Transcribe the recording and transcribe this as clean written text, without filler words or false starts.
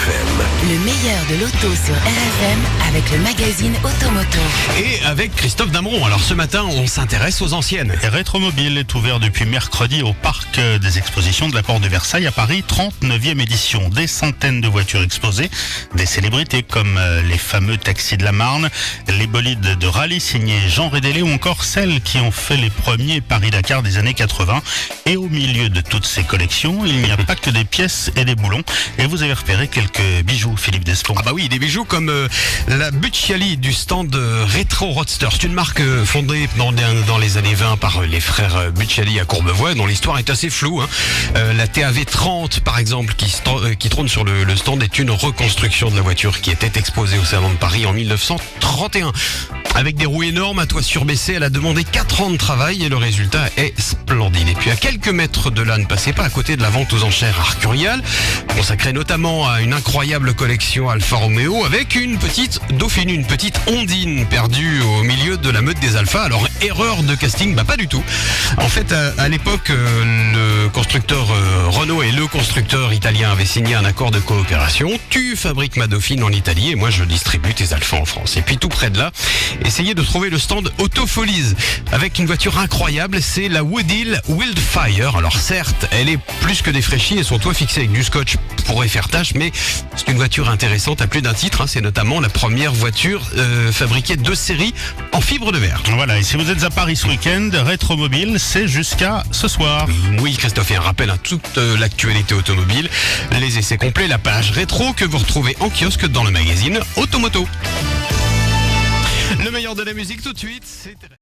RFM. Le meilleur de l'auto sur RFM avec le magazine Automoto. Et avec Christophe Damron. Alors ce matin, on s'intéresse aux anciennes. Et Rétromobile est ouvert depuis mercredi au parc des expositions de la Porte de Versailles à Paris, 39e édition. Des centaines de voitures exposées, des célébrités comme les fameux taxis de la Marne, les bolides de rallye signés Jean Rédélé ou encore celles qui ont fait les premiers Paris-Dakar des années 80. Et au milieu de toutes ces collections, il n'y a pas que des pièces et des boulons. Et vous avez repéré quelques bijoux, Philippe Despont. Ah bah oui, des bijoux comme la Bucciali du stand Retro Roadster. C'est une marque fondée dans les années 20 par les frères Bucciali à Courbevoie, dont l'histoire est assez floue. La TAV 30 par exemple qui trône sur le stand est une reconstruction de la voiture qui était exposée au Salon de Paris en 1931. Avec des roues énormes, à toit surbaissé, elle a demandé 4 ans de travail et le résultat est splendide. Et puis à quelques mètres de là, ne passez pas à côté de la vente aux enchères Arcurial, consacrée notamment à une incroyable collection Alfa Romeo avec une petite Dauphine, une petite Ondine perdue au milieu de la meute des Alpha. Alors erreur de casting, pas du tout. En fait, à l'époque, le constructeur Renault et le constructeur italien avaient signé un accord de coopération. Tu fabriques ma Dauphine en Italie et moi je distribue tes Alpha en France. Et puis tout près de là, essayez de trouver le stand Autofolies avec une voiture incroyable, c'est la Woodhill Wildfire. Alors certes, elle est plus que défraîchie et son toit fixé avec du scotch pourrait faire tâche, mais c'est une voiture intéressante à plus d'un titre. C'est notamment la première voiture fabriquée de série en fibre de verre. Voilà, et si vous êtes à Paris ce week-end, Rétromobile, c'est jusqu'à ce soir. Oui, Christophe, et un rappel à toute l'actualité automobile, les essais complets, la page rétro que vous retrouvez en kiosque dans le magazine Automoto. Le meilleur de la musique tout de suite, c'est...